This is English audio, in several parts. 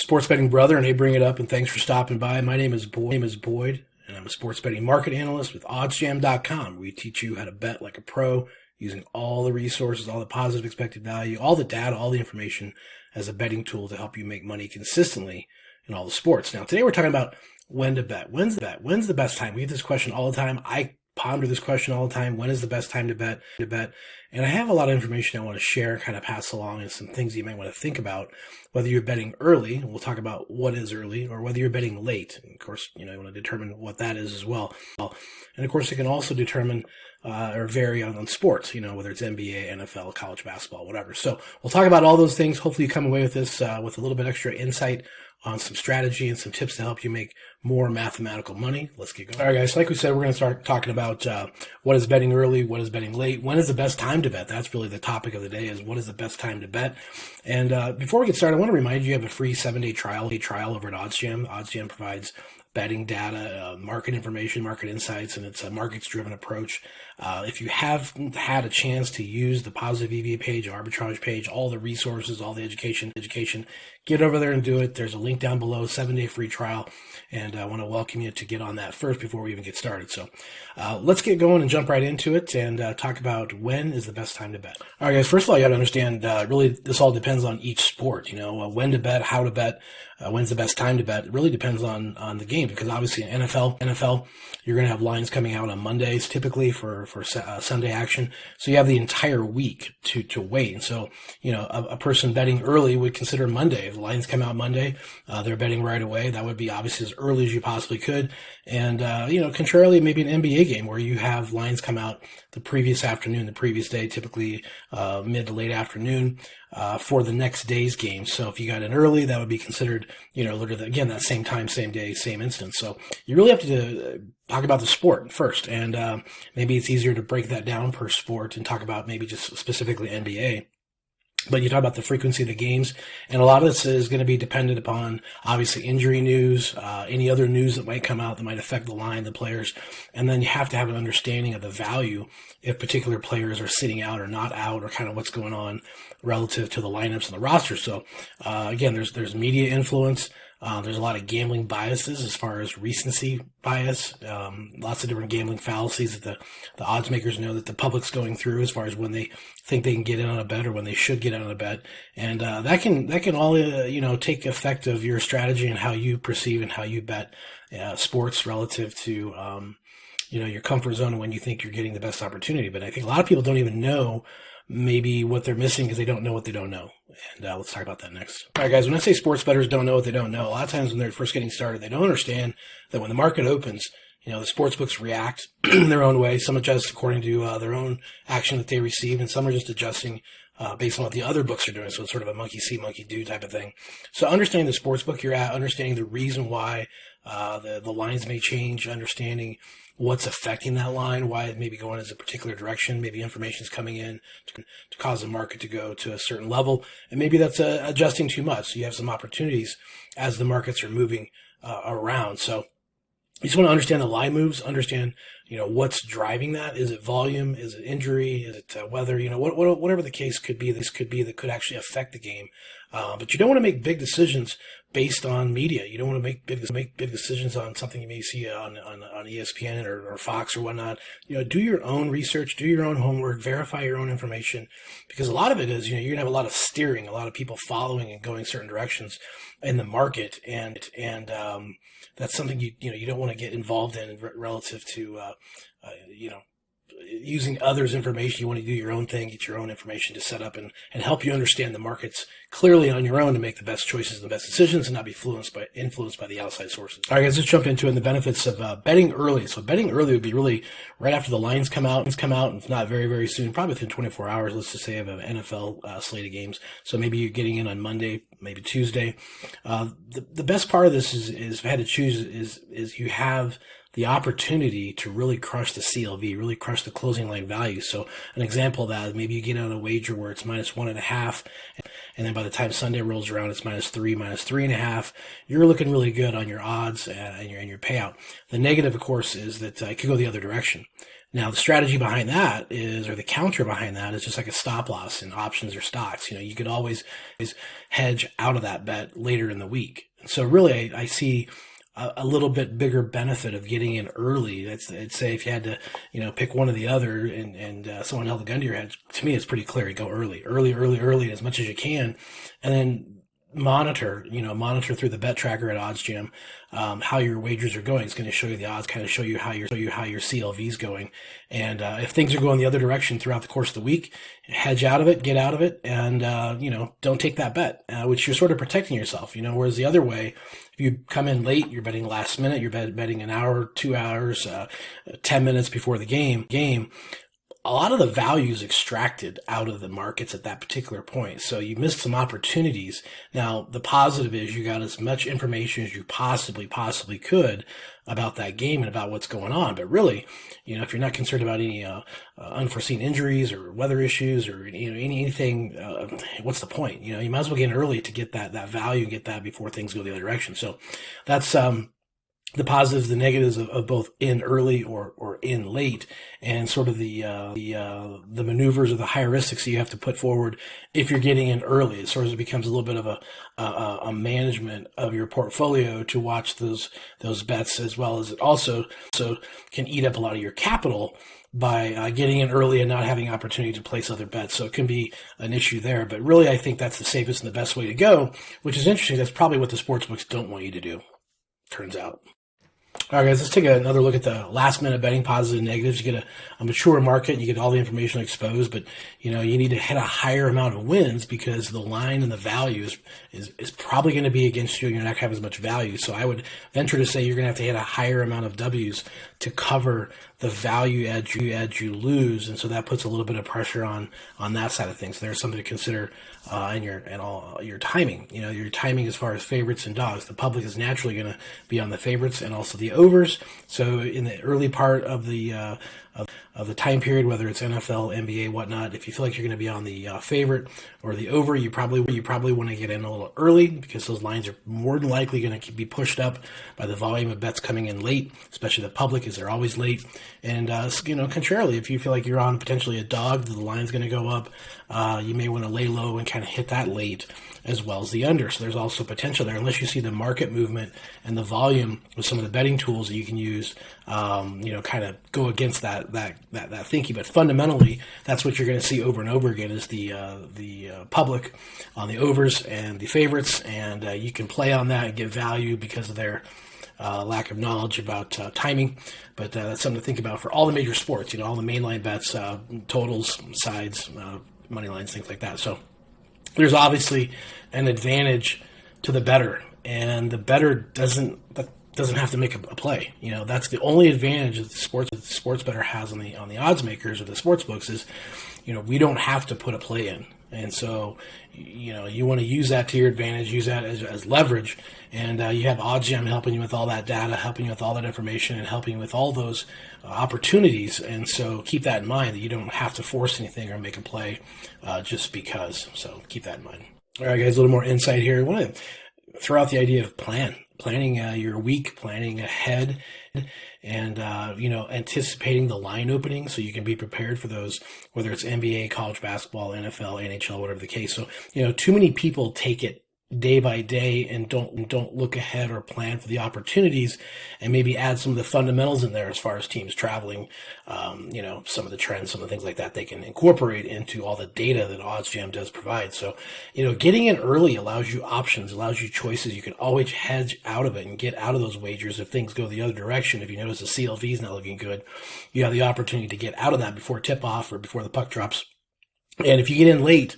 sports betting brother, and they bring it up, and thanks for stopping by. My name is Boyd, and I'm a sports betting market analyst with OddsJam.com. We teach you how to bet like a pro using all the resources, all the positive expected value, all the data, all the information as a betting tool to help you make money consistently in all the sports. Now, today we're talking about when to bet. When's the best time? We get this question all the time. I ponder this question all the time. When is the best time to bet? And I have a lot of information I want to share, kind of pass along, and some things you might want to think about, whether you're betting early, and we'll talk about what is early, or whether you're betting late. And of course, you want to determine what that is as well. And of course, it can also determine or vary on sports, whether it's NBA, NFL, college basketball, whatever. So we'll talk about all those things. Hopefully you come away with this with a little bit extra insight on some strategy and some tips to help you make more mathematical money. Let's get going. All right, guys, like we said, we're going to start talking about what is betting early, what is betting late, when is the best time to bet. That's really the topic of the day, is what is the best time to bet. And before we get started, I want to remind you have a free 7-day trial over at OddsJam. OddsJam provides betting data, market information, market insights, and it's a markets-driven approach. If you haven't had a chance to use the positive EVA page, arbitrage page, all the resources, all the education, get over there and do it. There's a link down below, 7-day free trial, and I want to welcome you to get on that first before we even get started. So let's get going and jump right into it and talk about when is the best time to bet. All right, guys, first of all, you got to understand, really, this all depends on each sport, when to bet, how to bet, when's the best time to bet. It really depends on the game, because obviously in NFL, you're going to have lines coming out on Mondays, typically for Sunday action. So you have the entire week to wait. And so, a person betting early would consider Monday. If the lines come out Monday, they're betting right away. That would be obviously as early as you possibly could. And, contrarily, maybe an NBA game where you have lines come out the previous afternoon, the previous day, typically mid to late afternoon, for the next day's game. So if you got in early, that would be considered, again, that same time, same day, same instance. So you really have to talk about the sport first. And maybe it's easier to break that down per sport and talk about maybe just specifically NBA. But you talk about the frequency of the games, and a lot of this is going to be dependent upon, obviously, injury news, any other news that might come out that might affect the line, the players, and then you have to have an understanding of the value if particular players are sitting out or not out, or kind of what's going on relative to the lineups and the roster. So, again, there's media influence. There's a lot of gambling biases as far as recency bias, lots of different gambling fallacies that the odds makers know that the public's going through as far as when they think they can get in on a bet or when they should get in on a bet. And that can all take effect of your strategy and how you perceive and how you bet sports relative to your comfort zone and when you think you're getting the best opportunity. But I think a lot of people don't even know maybe what they're missing because they don't know what they don't know. And let's talk about that next. All right, guys, when I say sports bettors don't know what they don't know, a lot of times when they're first getting started, they don't understand that when the market opens, the sports books react in their own way. Some adjust according to their own action that they receive, and some are just adjusting based on what the other books are doing. So it's sort of a monkey see, monkey do type of thing. So understanding the sports book you're at, understanding the reason why the lines may change, understanding what's affecting that line, why it may be going in a particular direction. Maybe information's coming in to cause the market to go to a certain level, and maybe that's adjusting too much. So you have some opportunities as the markets are moving around. So you just want to understand the line moves, understand, what's driving that. Is it volume? Is it injury? Is it weather? Whatever the case could be, that could actually affect the game. But you don't want to make big decisions based on media. You don't want to make big decisions on something you may see on ESPN or Fox or whatnot. Do your own research, do your own homework, verify your own information, because a lot of it is, you're going to have a lot of steering, a lot of people following and going certain directions in the market. And that's something you don't want to get involved in relative to, using others' information. You want to do your own thing, get your own information to set up and help you understand the markets clearly on your own to make the best choices and the best decisions and not be influenced by the outside sources. All right, guys, let's jump into it and the benefits of betting early. So betting early would be really right after the lines come out, and if not very, very soon, probably within 24 hours, let's just say, of an NFL slate of games. So maybe you're getting in on Monday, maybe Tuesday. The best part of this is if I had to choose, is you have the opportunity to really crush the CLV, really crush the closing line value. So an example of that, maybe you get on a wager where it's -1.5, and then by the time Sunday rolls around, it's -3, -3.5. You're looking really good on your odds and your payout. The negative, of course, is that it could go the other direction. Now, the strategy behind that is, or the counter behind that is just like a stop loss in options or stocks. You could always hedge out of that bet later in the week. So really, I see a little bit bigger benefit of getting in early. I'd say if you had to, pick one or the other and someone held a gun to your head, to me, it's pretty clear. You go early as much as you can. And then monitor through the bet tracker at OddsJam, how your wagers are going. It's going to show you the odds, kind of show you how your CLV is going. And, if things are going the other direction throughout the course of the week, hedge out of it, get out of it, and, don't take that bet, which you're sort of protecting yourself, whereas the other way, if you come in late, you're betting last minute, you're betting an hour, 2 hours, 10 minutes before the game, a lot of the value is extracted out of the markets at that particular point. So you missed some opportunities. Now, the positive is you got as much information as you possibly could about that game and about what's going on. But really, if you're not concerned about any unforeseen injuries or weather issues or anything, what's the point? You might as well get in early to get that value and get that before things go the other direction. So that's the positives, the negatives of both in early or in late, and sort of the maneuvers or the heuristics that you have to put forward if you're getting in early. It sort of becomes a little bit of a management of your portfolio to watch those bets, as well as it also can eat up a lot of your capital by getting in early and not having opportunity to place other bets. So it can be an issue there. But really, I think that's the safest and the best way to go, which is interesting. That's probably what the sportsbooks don't want you to do, turns out. All right, guys, let's take another look at the last minute betting positives and negatives. You get a mature market, you get all the information exposed, but you need to hit a higher amount of wins because the line and the value is probably going to be against you and you're not going to have as much value. So I would venture to say you're going to have to hit a higher amount of W's to cover the value edge you lose, and so that puts a little bit of pressure on that side of things. There's something to consider in your timing. Your timing as far as favorites and dogs. The public is naturally going to be on the favorites and also the overs. So in the early part of the time period, whether it's NFL, NBA, whatnot, if you feel like you're going to be on the favorite or the over, you probably want to get in a little early because those lines are more than likely going to be pushed up by the volume of bets coming in late, especially the public, as they're always late. And contrarily, if you feel like you're on potentially a dog, the line's going to go up, you may want to lay low and kind of hit that late, as well as the under. So there's also potential there, unless you see the market movement and the volume with some of the betting tools that you can use, kind of go against that thinking. But fundamentally, that's what you're going to see over and over again is the public on the overs and the favorites, and you can play on that and get value because of their lack of knowledge about timing. But that's something to think about for all the major sports, all the mainline bets, totals, sides, money lines, things like that. So there's obviously an advantage to the bettor, and the bettor doesn't have to make a play. That's the only advantage that the sports bettor has on the odds makers or the sports books is, we don't have to put a play in. And so, you want to use that to your advantage, use that as leverage. And you have OddsJam helping you with all that data, helping you with all that information, and helping you with all those opportunities. And so keep that in mind, that you don't have to force anything or make a play just because. So keep that in mind. All right, guys, a little more insight here. I want to throw out the idea of planning your week, planning ahead, and anticipating the line opening so you can be prepared for those, whether it's NBA, college basketball, NFL, NHL, whatever the case. So too many people take it day by day and don't look ahead or plan for the opportunities, and maybe add some of the fundamentals in there as far as teams traveling, some of the trends, some of the things like that they can incorporate into all the data that OddsJam does provide. So, getting in early allows you options, allows you choices. You can always hedge out of it and get out of those wagers if things go the other direction. If you notice the CLV is not looking good, you have the opportunity to get out of that before tip off or before the puck drops. And if you get in late,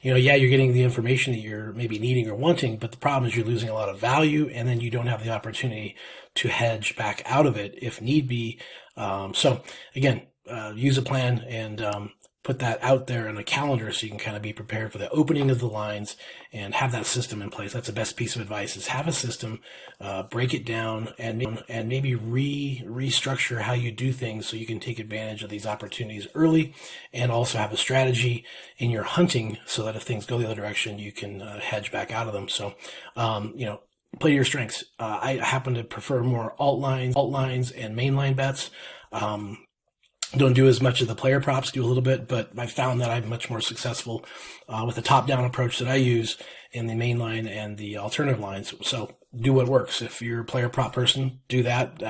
you're getting the information that you're maybe needing or wanting, but the problem is you're losing a lot of value, and then you don't have the opportunity to hedge back out of it if need be. So again, use a plan and put that out there on a calendar so you can kind of be prepared for the opening of the lines and have that system in place. That's the best piece of advice, is have a system, break it down, and maybe restructure how you do things so you can take advantage of these opportunities early, and also have a strategy in your hunting so that if things go the other direction, you can hedge back out of them. So, play to your strengths. I happen to prefer more alt lines and mainline bets. Don't do as much of the player props, do a little bit, but I found that I'm much more successful with the top-down approach that I use in the main line and the alternative lines. So do what works. If you're a player prop person, do that.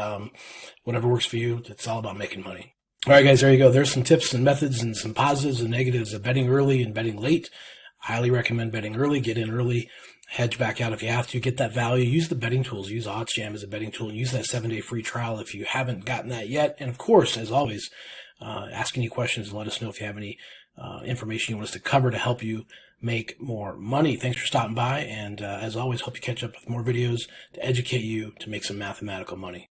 Whatever works for you. It's all about making money. All right, guys, there you go. There's some tips and methods and some positives and negatives of betting early and betting late. Highly recommend betting early. Get in early. Hedge back out if you have to. Get that value. Use the betting tools. Use OddsJam as a betting tool. Use that 7-day free trial if you haven't gotten that yet. And of course, as always, ask any questions and let us know if you have any information you want us to cover to help you make more money. Thanks for stopping by. And as always, hope you catch up with more videos to educate you to make some mathematical money.